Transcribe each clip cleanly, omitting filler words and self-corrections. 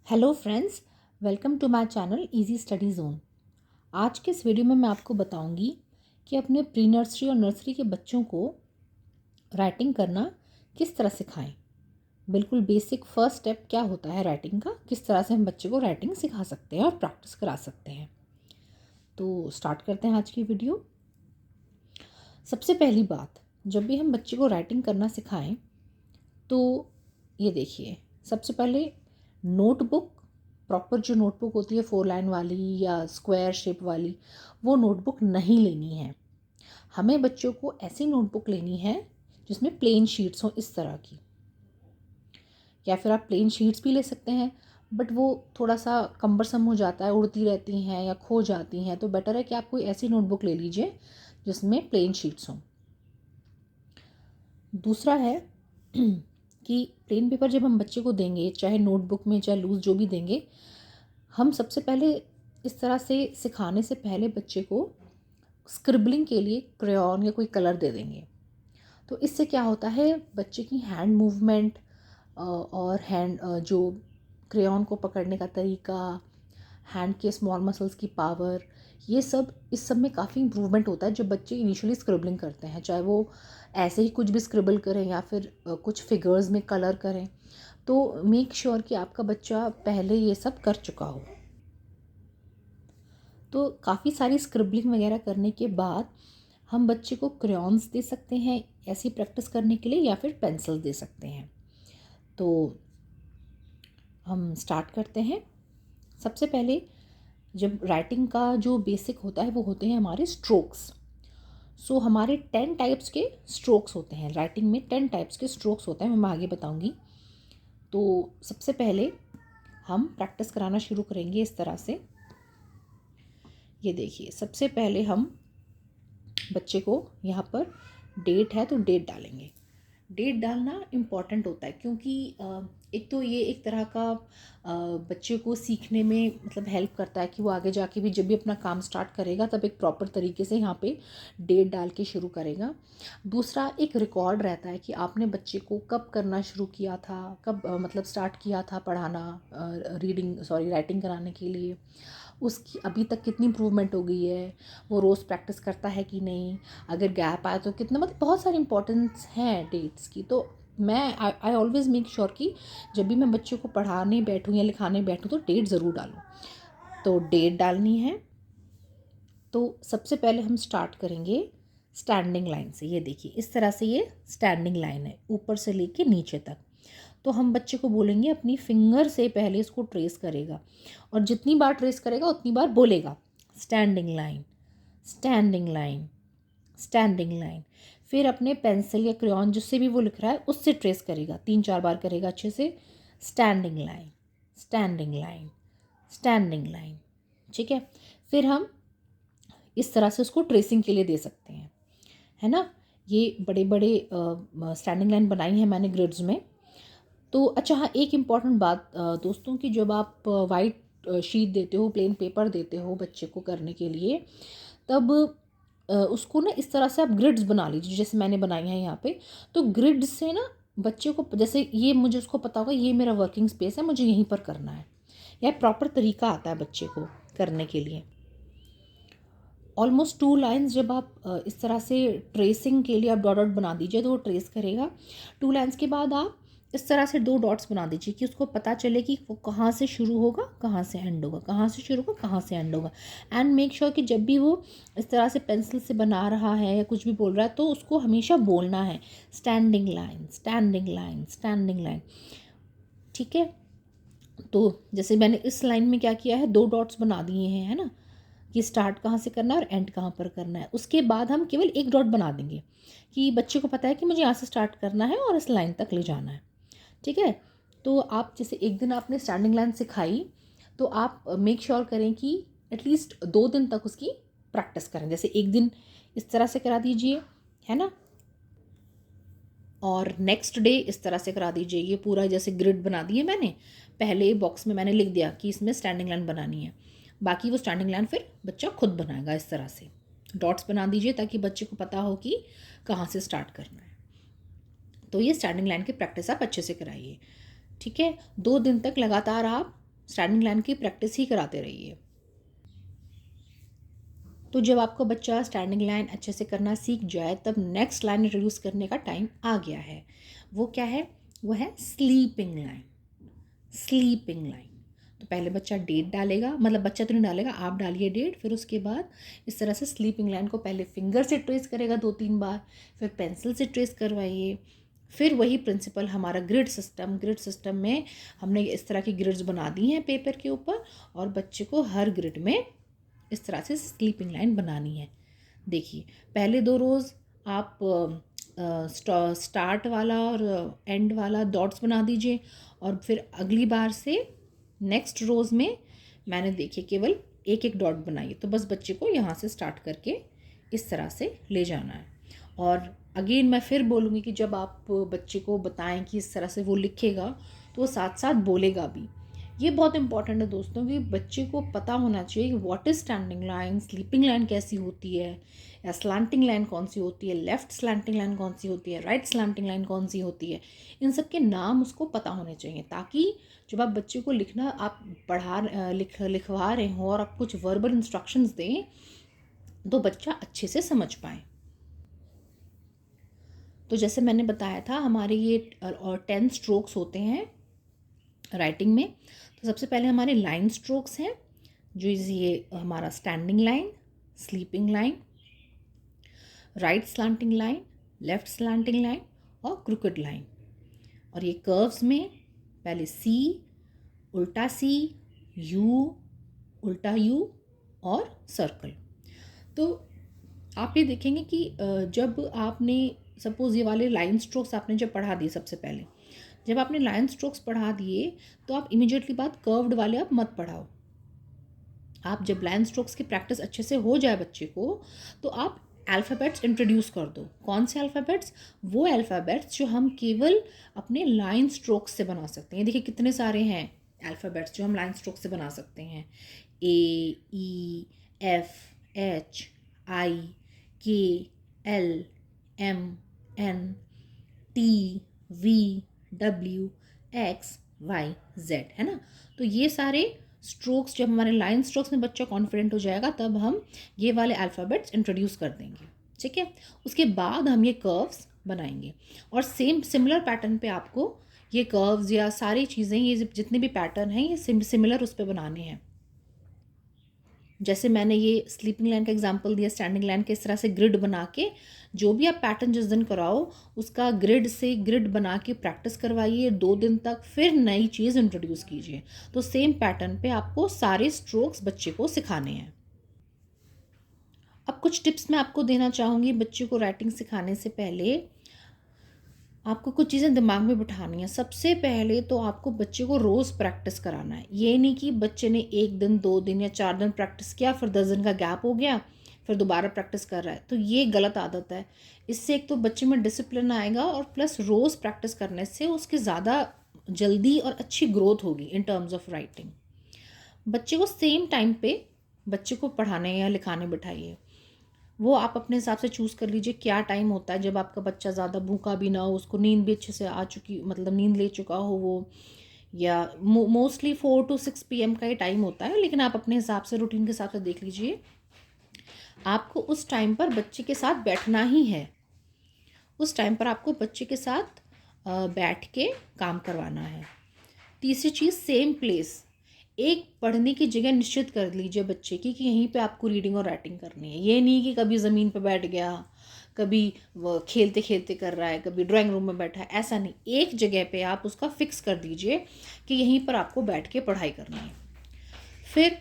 Hello friends, welcome to my channel easy study zone. आज के इस वीडियो में मैं आपको बताऊंगी कि अपने प्री नर्सरी और नर्सरी के बच्चों को राइटिंग करना किस तरह सिखाएं। बिल्कुल बेसिक फर्स्ट स्टेप क्या होता है राइटिंग का, किस तरह से हम बच्चे को राइटिंग सिखा सकते हैं और प्रैक्टिस करा सकते हैं। तो स्टार्ट करते हैं आज की वीडियो। सबसे पहली बात, जब भी हम बच्चे को राइटिंग करना सिखाएं तो ये देखिए, सबसे पहले नोटबुक, प्रॉपर जो नोटबुक होती है 4 लाइन वाली या स्क्वायर शेप वाली, वो नोटबुक नहीं लेनी है। हमें बच्चों को ऐसी नोटबुक लेनी है जिसमें प्लेन शीट्स हों इस तरह की, या फिर आप प्लेन शीट्स भी ले सकते हैं, बट वो थोड़ा सा कम्बरसम हो जाता है, उड़ती रहती हैं या खो जाती हैं। तो बेटर है कि आप कोई ऐसी नोटबुक ले लीजिए जिसमें प्लेन शीट्स हों। दूसरा है कि प्लेन पेपर जब हम बच्चे को देंगे, चाहे नोटबुक में चाहे लूज़ जो भी देंगे, हम सबसे पहले इस तरह से सिखाने से पहले बच्चे को स्क्रिबलिंग के लिए क्रेयॉन या कोई कलर दे देंगे। तो इससे क्या होता है, बच्चे की हैंड मूवमेंट और हैंड जो क्रेयॉन को पकड़ने का तरीका, हैंड के स्मॉल मसल्स की पावर, ये सब इस सब में काफ़ी इम्प्रूवमेंट होता है जब बच्चे इनिशियली स्क्रिबलिंग करते हैं। चाहे वो ऐसे ही कुछ भी स्क्रिबल करें या फिर कुछ फिगर्स में कलर करें, तो मेक श्योर कि आपका बच्चा पहले ये सब कर चुका हो। तो काफ़ी सारी स्क्रिबलिंग वगैरह करने के बाद हम बच्चे को क्रेयॉन्स दे सकते हैं ऐसी प्रैक्टिस करने के लिए, या फिर पेंसिल दे सकते हैं। तो हम स्टार्ट करते हैं। सबसे पहले जब राइटिंग का जो बेसिक होता है वो होते हैं हमारे स्ट्रोक्स। सो हमारे 10 टाइप्स के स्ट्रोक्स होते हैं राइटिंग में, 10 टाइप्स के स्ट्रोक्स होते हैं, मैं आगे बताऊंगी। तो सबसे पहले हम प्रैक्टिस कराना शुरू करेंगे इस तरह से। ये देखिए, सबसे पहले हम बच्चे को यहाँ पर डेट है तो डेट डालेंगे। डेट डालना इम्पॉर्टेंट होता है क्योंकि एक तो ये एक तरह का बच्चे को सीखने में मतलब हेल्प करता है कि वो आगे जाके भी जब भी अपना काम स्टार्ट करेगा तब एक प्रॉपर तरीके से यहाँ पे डेट डाल के शुरू करेगा। दूसरा, एक रिकॉर्ड रहता है कि आपने बच्चे को कब करना शुरू किया था, कब मतलब स्टार्ट किया था पढ़ाना, राइटिंग कराने के लिए, उसकी अभी तक कितनी इम्प्रूवमेंट हो गई है, वो रोज़ प्रैक्टिस करता है कि नहीं, अगर गैप आए तो कितना, मतलब बहुत सारी इंपॉर्टेंस हैं डेट्स की। तो मैं आई ऑलवेज़ मेक श्योर कि जब भी मैं बच्चे को पढ़ाने बैठूँ या लिखाने बैठूँ तो डेट ज़रूर डालूँ। तो डेट डालनी है। तो सबसे पहले हम स्टार्ट करेंगे स्टैंडिंग लाइन से। ये देखिए, इस तरह से ये स्टैंडिंग लाइन है ऊपर से लेके नीचे तक। तो हम बच्चे को बोलेंगे अपनी फिंगर से पहले इसको ट्रेस करेगा, और जितनी बार ट्रेस करेगा उतनी बार बोलेगा standing line, standing line, standing line. फिर अपने पेंसिल या क्रेयॉन जिससे भी वो लिख रहा है उससे ट्रेस करेगा, 3-4 बार करेगा अच्छे से, standing line, standing line, standing line. ठीक है, फिर हम इस तरह से उसको ट्रेसिंग के लिए दे सकते हैं, है ना। ये बड़े बड़े स्टैंडिंग लाइन बनाई है मैंने ग्रिड्स में। तो अच्छा हाँ, एक इम्पॉर्टेंट बात दोस्तों, कि जब आप वाइट शीट देते हो, प्लेन पेपर देते हो बच्चे को करने के लिए, तब उसको ना इस तरह से आप ग्रिड्स बना लीजिए जैसे मैंने बनाई है यहाँ पे। तो ग्रिड से ना बच्चे को, जैसे ये मुझे उसको पता होगा ये मेरा वर्किंग स्पेस है, मुझे यहीं पर करना है, यह प्रॉपर तरीका आता है बच्चे को करने के लिए। ऑलमोस्ट 2 लाइन्स जब आप इस तरह से ट्रेसिंग के लिए आप डॉट डॉट बना दीजिए तो वो ट्रेस करेगा। 2 लाइन्स के बाद आप इस तरह से 2 डॉट्स बना दीजिए कि उसको पता चले कि वो कहाँ से शुरू होगा कहाँ से एंड होगा, कहाँ से शुरू होगा कहाँ से एंड होगा। एंड मेक श्योर कि जब भी वो इस तरह से पेंसिल से बना रहा है या कुछ भी बोल रहा है तो उसको हमेशा बोलना है standing line, standing line, standing line. ठीक है, तो जैसे मैंने इस लाइन में क्या किया है, 2 डॉट्स बना दिए हैं, है ना, कि स्टार्ट कहाँ से करना है और एंड कहाँ पर करना है। उसके बाद हम केवल एक डॉट बना देंगे कि बच्चे को पता है कि मुझे यहाँ से स्टार्ट करना है और इस लाइन तक ले जाना है। ठीक है, तो आप जैसे एक दिन आपने स्टैंडिंग लाइन सिखाई तो आप मेक श्योर करें कि एटलीस्ट 2 दिन तक उसकी प्रैक्टिस करें। जैसे एक दिन इस तरह से करा दीजिए, है ना, और नेक्स्ट डे इस तरह से करा दीजिए। ये पूरा जैसे ग्रिड बना दिए मैंने, पहले बॉक्स में मैंने लिख दिया कि इसमें स्टैंडिंग लाइन बनानी है, बाकी वो स्टैंडिंग लाइन फिर बच्चा खुद बनाएगा। इस तरह से डॉट्स बना दीजिए ताकि बच्चे को पता हो कि कहाँ से स्टार्ट करना है। तो ये स्टैंडिंग लाइन की प्रैक्टिस आप अच्छे से कराइए। ठीक है, 2 दिन तक लगातार आप स्टैंडिंग लाइन की प्रैक्टिस ही कराते रहिए। तो जब आपका बच्चा स्टैंडिंग लाइन अच्छे से करना सीख जाए, तब नेक्स्ट लाइन इंट्रोड्यूस करने का टाइम आ गया है। वो क्या है? वो है स्लीपिंग लाइन। Sleeping line. तो पहले बच्चा डेट डालेगा, मतलब बच्चा तो नहीं डालेगा, आप डालिए डेट। फिर उसके बाद इस तरह से स्लीपिंग लाइन को पहले फिंगर से ट्रेस करेगा 2-3 बार, फिर पेंसिल से ट्रेस करवाइए। फिर वही प्रिंसिपल हमारा ग्रिड सिस्टम में हमने इस तरह की ग्रिड्स बना दी हैं पेपर के ऊपर, और बच्चे को हर ग्रिड में इस तरह से स्लीपिंग लाइन बनानी है। देखिए, पहले 2 रोज़ आप स्टार्ट वाला और एंड वाला डॉट्स बना दीजिए, और फिर अगली बार से नेक्स्ट रोज़ में मैंने देखिए केवल एक एक डॉट बनाई। तो बस बच्चे को यहाँ से स्टार्ट करके इस तरह से ले जाना है। और अगेन मैं फिर बोलूँगी कि जब आप बच्चे को बताएं कि इस तरह से वो लिखेगा, तो वो साथ साथ बोलेगा भी। ये बहुत इंपॉर्टेंट है दोस्तों कि बच्चे को पता होना चाहिए कि what is standing line, sleeping line कैसी होती है, या स्लैंटिंग लाइन कौन सी होती है, लेफ़्ट स्लैंटिंग लाइन कौन सी होती है, राइट स्लैंटिंग लाइन कौन सी होती है। इन सब के नाम उसको पता होने चाहिए, ताकि जब आप बच्चे को लिखना आप लिखवा रहे हो और आप कुछ वर्बल इंस्ट्रक्शंस दें, तो बच्चा अच्छे से समझ पाए। तो जैसे मैंने बताया था, हमारे ये 10 स्ट्रोक्स होते हैं राइटिंग में। तो सबसे पहले हमारे लाइन स्ट्रोक्स हैं, जो ये हमारा standing line, sleeping line, right slanting line, left slanting line और क्रूकेड लाइन। और ये कर्व्स में पहले सी, उल्टा सी, यू, उल्टा यू और सर्कल। तो आप ये देखेंगे कि जब आपने सपोज़ ये वाले लाइन स्ट्रोक्स आपने जब पढ़ा दिए, सबसे पहले जब आपने लाइन स्ट्रोक्स पढ़ा दिए, तो आप इमीडिएटली बाद कर्व्ड वाले आप मत पढ़ाओ। आप जब लाइन स्ट्रोक्स की प्रैक्टिस अच्छे से हो जाए बच्चे को, तो आप अल्फ़ाबेट्स इंट्रोड्यूस कर दो। कौन से अल्फ़ाबेट्स? वो अल्फ़ाबेट्स जो हम केवल अपने लाइन स्ट्रोक्स से बना सकते हैं। देखिए कितने सारे हैं अल्फ़ाबेट्स जो हम लाइन स्ट्रोक्स से बना सकते हैं। ए, ई, F, H, I, K, L, M, N, T, V, W, X, Y, Z, है ना। तो ये सारे स्ट्रोक्स, जब हमारे लाइन स्ट्रोक्स में बच्चा कॉन्फिडेंट हो जाएगा, तब हम ये वाले अल्फ़ाबेट्स इंट्रोड्यूस कर देंगे। ठीक है, उसके बाद हम ये कर्व्स बनाएंगे, और सिमिलर पैटर्न पे आपको ये कर्व्स या सारी चीज़ें, ये जितने भी पैटर्न हैं, ये सिमिलर उस पर बनाने हैं। जैसे मैंने ये स्लीपिंग लाइन का एग्जांपल दिया, स्टैंडिंग लाइन के इस तरह से ग्रिड बना के, जो भी आप पैटर्न जिस दिन कराओ उसका ग्रिड बना के प्रैक्टिस करवाइए 2 दिन तक, फिर नई चीज़ इंट्रोड्यूस कीजिए। तो सेम पैटर्न पे आपको सारे स्ट्रोक्स बच्चे को सिखाने हैं। अब कुछ टिप्स मैं आपको देना चाहूँगी बच्चे को राइटिंग सिखाने से पहले। आपको कुछ चीज़ें दिमाग में बिठानी है। सबसे पहले तो आपको बच्चे को रोज़ प्रैक्टिस कराना है। ये नहीं कि बच्चे ने 1 दिन, 2 दिन या 4 दिन प्रैक्टिस किया, फिर 10 दिन का गैप हो गया, फिर दोबारा प्रैक्टिस कर रहा है। तो ये गलत आदत है। इससे एक तो बच्चे में डिसिप्लिन आएगा, और प्लस रोज़ प्रैक्टिस करने से उसकी ज़्यादा जल्दी और अच्छी ग्रोथ होगी इन टर्म्स ऑफ राइटिंग। बच्चे को सेम टाइम पे बच्चे को पढ़ाने या लिखाने बिठाइए। वो आप अपने हिसाब से चूज़ कर लीजिए क्या टाइम होता है, जब आपका बच्चा ज़्यादा भूखा भी ना हो, उसको नींद भी अच्छे से आ चुकी, मतलब नींद ले चुका हो वो, या मोस्टली 4 to 6 PM का ही टाइम होता है, लेकिन आप अपने हिसाब से, रूटीन के हिसाब से देख लीजिए। आपको उस टाइम पर बच्चे के साथ बैठना ही है। उस टाइम पर आपको बच्चे के साथ बैठ के काम करवाना है। तीसरी चीज़, सेम प्लेस। एक पढ़ने की जगह निश्चित कर लीजिए बच्चे की कि यहीं पे आपको रीडिंग और राइटिंग करनी है। ये नहीं कि कभी ज़मीन पे बैठ गया, कभी वो खेलते खेलते कर रहा है, कभी ड्राइंग रूम में बैठा है, ऐसा नहीं। एक जगह पे आप उसका फिक्स कर दीजिए कि यहीं पर आपको बैठ के पढ़ाई करनी है। फिर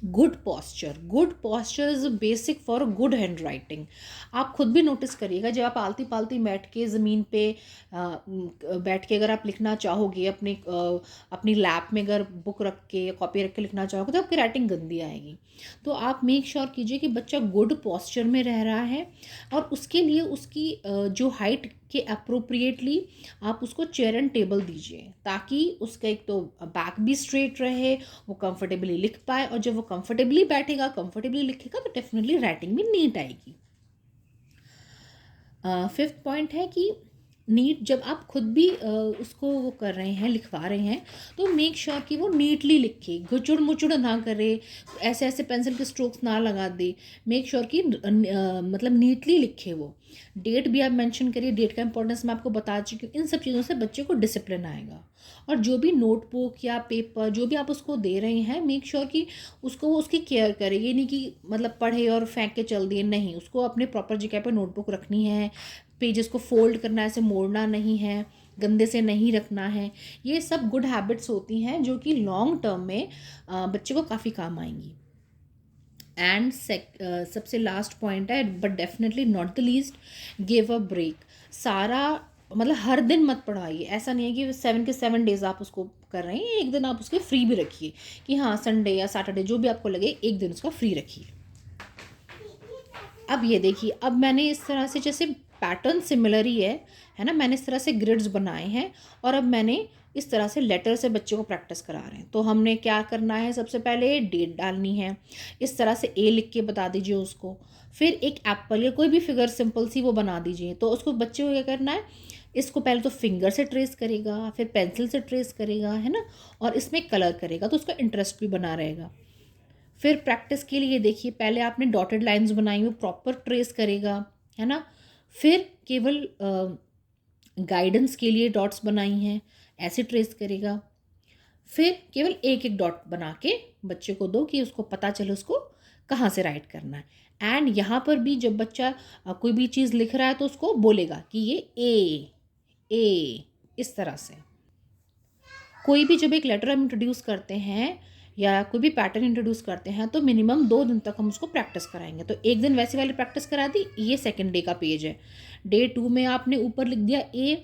good posture is basic for good handwriting. आप खुद भी नोटिस करिएगा, जब आप आलती पालती बैठ के ज़मीन पे बैठ के अगर आप लिखना चाहोगे, अपनी लैप में अगर बुक रख के या कॉपी रख के लिखना चाहोगे, तो आपकी राइटिंग गंदी आएगी। तो आप मेक श्योर कीजिए कि बच्चा गुड पॉस्चर में रह रहा है, और उसके लिए उसकी जो हाइट के अप्रोप्रिएटली आप उसको चेयर एंड टेबल दीजिए, ताकि उसका एक तो बैक भी स्ट्रेट रहे, वो कंफर्टेबली लिख पाए, और जब वो कंफर्टेबली बैठेगा, कंफर्टेबली लिखेगा, तो डेफिनेटली राइटिंग भी नीट आएगी। 5th पॉइंट है कि नीट जब आप खुद भी उसको वो कर रहे हैं, लिखवा रहे हैं, तो मेक श्योर कि वो नीटली लिखे, गुचुड़ मुचुड़ ना करे, ऐसे ऐसे पेंसिल के स्ट्रोक्स ना लगा दे। मेक श्योर कि मतलब नीटली लिखे वो। डेट भी आप मेंशन करिए, डेट का इंपॉर्टेंस मैं आपको बता चुकी हूँ। इन सब चीज़ों से बच्चे को डिसिप्लिन आएगा। और जो भी नोटबुक या पेपर जो भी आप उसको दे रहे हैं, मेक श्योर कि उसको वो उसकी केयर करे। ये नहीं कि मतलब पढ़े और फेंक के चल दिए, नहीं, उसको अपने प्रॉपर जगह पर नोटबुक रखनी है, पेजेस को फोल्ड करना है, ऐसे मोड़ना नहीं है, गंदे से नहीं रखना है। ये सब गुड हैबिट्स होती हैं जो कि लॉन्ग टर्म में बच्चे को काफ़ी काम आएंगी। एंड सबसे लास्ट पॉइंट है, but definitely not the least, give a break. सारा मतलब हर दिन मत पढ़ाइए। ऐसा नहीं है कि 7 के 7 डेज आप उसको कर रहे हैं, एक दिन आप उसके फ्री भी रखिए कि हाँ संडे या सैटरडे जो भी आपको लगे एक दिन उसका फ्री रखिए। अब ये देखिए, अब मैंने इस तरह से जैसे पैटर्न सिमिलर ही है ना, मैंने इस तरह से ग्रिड्स बनाए हैं और अब मैंने इस तरह से लेटर से बच्चे को प्रैक्टिस करा रहे हैं। तो हमने क्या करना है, सबसे पहले डेट डालनी है, इस तरह से ए लिख के बता दीजिए उसको। फिर एक एप्पल या कोई भी फिगर सिंपल सी वो बना दीजिए। तो उसको बच्चे को क्या करना है, इसको पहले तो फिंगर से ट्रेस करेगा, फिर पेंसिल से ट्रेस करेगा, है ना, और इसमें कलर करेगा, तो उसका इंटरेस्ट भी बना रहेगा। फिर प्रैक्टिस के लिए देखिए, पहले आपने डॉटेड लाइंस बनाई, वो प्रॉपर ट्रेस करेगा, है ना। फिर केवल गाइडेंस के लिए डॉट्स बनाई हैं, ऐसे ट्रेस करेगा। फिर केवल एक एक डॉट बना के बच्चे को दो कि उसको पता चले उसको कहाँ से राइट करना है। एंड यहाँ पर भी जब बच्चा कोई भी चीज़ लिख रहा है तो उसको बोलेगा कि ये ए, इस तरह से। कोई भी जब एक लेटर हम इंट्रोड्यूस करते हैं या कोई भी पैटर्न इंट्रोड्यूस करते हैं तो मिनिमम 2 दिन तक हम उसको प्रैक्टिस कराएंगे। तो एक दिन वैसे वाली प्रैक्टिस करा दी, ये सेकंड डे का पेज है। डे 2 में आपने ऊपर लिख दिया ए,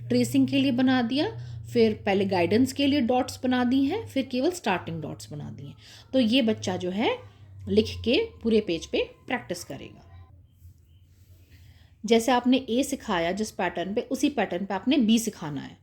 ट्रेसिंग के लिए बना दिया, फिर पहले गाइडेंस के लिए डॉट्स बना दी हैं, फिर केवल स्टार्टिंग डॉट्स बना दिए। तो ये बच्चा जो है लिख के पूरे पेज पे प्रैक्टिस करेगा। जैसे आपने ए सिखाया जिस पैटर्न पे, उसी पैटर्न पे आपने बी सिखाना है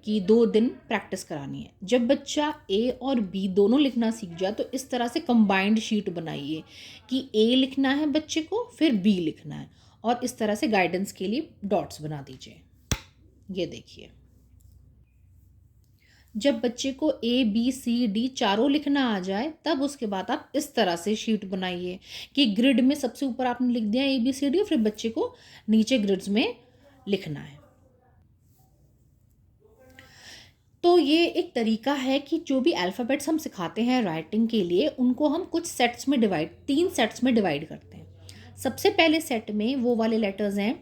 कि 2 दिन प्रैक्टिस करानी है। जब बच्चा ए और बी दोनों लिखना सीख जाए तो इस तरह से कंबाइंड शीट बनाइए कि ए लिखना है बच्चे को, फिर बी लिखना है, और इस तरह से गाइडेंस के लिए डॉट्स बना दीजिए। ये देखिए, जब बच्चे को ए बी सी डी चारों लिखना आ जाए तब उसके बाद आप इस तरह से शीट बनाइए कि ग्रिड में सबसे ऊपर आपने लिख दिया ए बी सी डी और फिर बच्चे को नीचे ग्रिड्स में लिखना है। तो ये एक तरीका है कि जो भी अल्फ़ाबेट्स हम सिखाते हैं राइटिंग के लिए, उनको हम कुछ सेट्स में डिवाइड, 3 सेट्स में डिवाइड करते हैं। सबसे पहले सेट में वो वाले लेटर्स हैं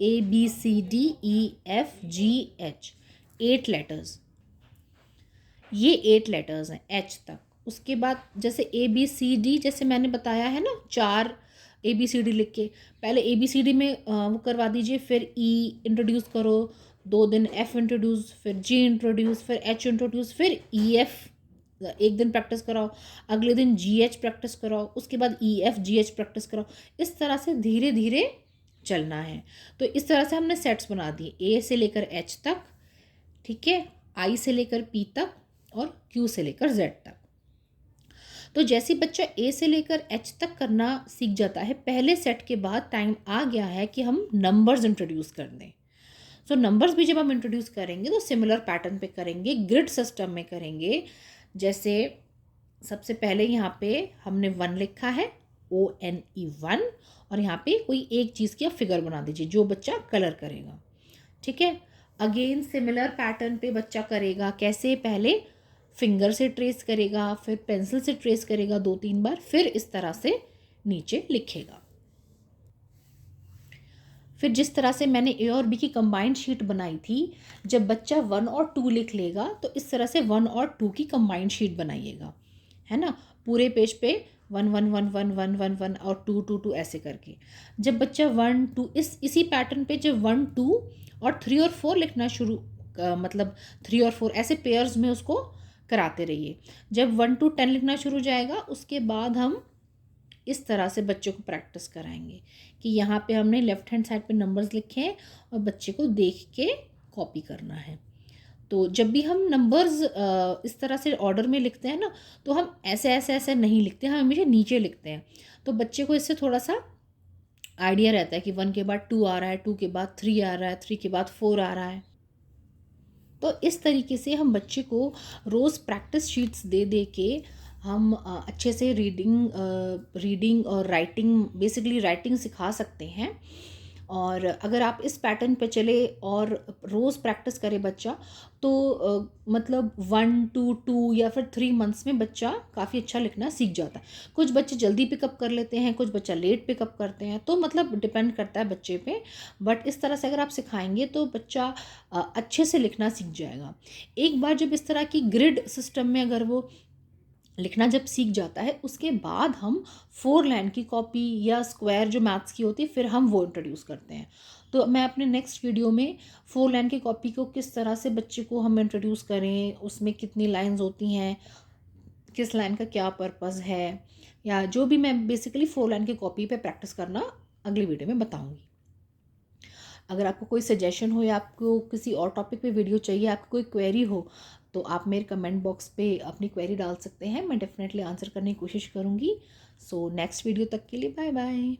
A B C D E F G H, 8 letters, ये 8 लेटर्स हैं एच तक। उसके बाद जैसे ए बी सी डी, जैसे मैंने बताया है ना, 4 ए बी सी डी लिख के पहले ए बी सी डी में वो करवा दीजिए, फिर ई इंट्रोड्यूस करो, 2 दिन एफ इंट्रोड्यूस, फिर जी इंट्रोड्यूस, फिर एच इंट्रोड्यूस, फिर ई एफ एक दिन प्रैक्टिस कराओ, अगले दिन जी एच प्रैक्टिस कराओ, उसके बाद ई एफ जी एच प्रैक्टिस कराओ। इस तरह से धीरे धीरे चलना है। तो इस तरह से हमने सेट्स बना दिए, ए से लेकर एच तक, ठीक है, आई से लेकर पी तक और क्यू से लेकर जेड तक। तो जैसे बच्चा ए से लेकर एच तक करना सीख जाता है, पहले सेट के बाद टाइम आ गया है कि हम नंबर्स इंट्रोड्यूस कर दें। सो नंबर्स भी जब हम इंट्रोड्यूस करेंगे तो सिमिलर पैटर्न पे करेंगे, ग्रिड सिस्टम में करेंगे। जैसे सबसे पहले यहाँ पे हमने 1 लिखा है, ONE 1, और यहाँ पे कोई एक चीज़ की आप फिगर बना दीजिए जो बच्चा कलर करेगा, ठीक है। अगेन सिमिलर पैटर्न पे बच्चा करेगा, कैसे, पहले फिंगर से ट्रेस करेगा, फिर पेंसिल से ट्रेस करेगा 2-3 बार, फिर इस तरह से नीचे लिखेगा। फिर जिस तरह से मैंने ए और बी की कंबाइंड शीट बनाई थी, जब बच्चा 1 और 2 लिख लेगा तो इस तरह से 1 और 2 की कंबाइंड शीट बनाइएगा, है ना, पूरे पेज पे 1 1 1 1 1 1 1 और 2 2 2 ऐसे करके। जब बच्चा 1 2 इसी पैटर्न पे जब 1 2 और 3 और 4 लिखना शुरू, मतलब 3 और 4 ऐसे पेयर्स में उसको कराते रहिए। जब 1 to 10 लिखना शुरू हो जाएगा उसके बाद हम इस तरह से बच्चों को प्रैक्टिस कराएंगे कि यहाँ पे हमने लेफ्ट हैंड साइड पे नंबर्स लिखे हैं और बच्चे को देख के कॉपी करना है। तो जब भी हम नंबर्स इस तरह से ऑर्डर में लिखते हैं ना, तो हम ऐसे ऐसे ऐसे नहीं लिखते, हम हमेशा नीचे लिखते हैं। तो बच्चे को इससे थोड़ा सा आइडिया रहता है कि 1 के बाद 2 आ रहा है, 2 के बाद 3 आ रहा है, 3 के बाद 4 आ रहा है। तो इस तरीके से हम बच्चे को रोज़ प्रैक्टिस शीट्स दे दे के हम अच्छे से रीडिंग और राइटिंग, बेसिकली राइटिंग सिखा सकते हैं। और अगर आप इस पैटर्न पे चले और रोज़ प्रैक्टिस करे बच्चा, तो मतलब 1 to 2 या फिर 3 मंथ्स में बच्चा काफ़ी अच्छा लिखना सीख जाता है। कुछ बच्चे जल्दी पिकअप कर लेते हैं, कुछ बच्चा लेट पिकअप करते हैं, तो मतलब डिपेंड करता है बच्चे पे। बट इस तरह से अगर आप सिखाएंगे तो बच्चा अच्छे से लिखना सीख जाएगा। एक बार जब इस तरह की ग्रिड सिस्टम में अगर वो लिखना जब सीख जाता है, उसके बाद हम 4 लाइन की कॉपी या स्क्वायर जो मैथ्स की होती है, फिर हम वो इंट्रोड्यूस करते हैं। तो मैं अपने नेक्स्ट वीडियो में 4 लाइन की कॉपी को किस तरह से बच्चे को हम इंट्रोड्यूस करें, उसमें कितनी लाइंस होती हैं, किस लाइन का क्या पर्पस है, या जो भी मैं बेसिकली 4 लाइन की कॉपी पे प्रैक्टिस करना अगली वीडियो में बताऊंगी। अगर आपको कोई सजेशन हो या आपको किसी और टॉपिक पे वीडियो चाहिए, आपको कोई क्वेरी हो, तो आप मेरे कमेंट बॉक्स पे अपनी क्वेरी डाल सकते हैं। मैं डेफिनेटली आंसर करने की कोशिश करूँगी। सो नेक्स्ट वीडियो तक के लिए बाय बाय।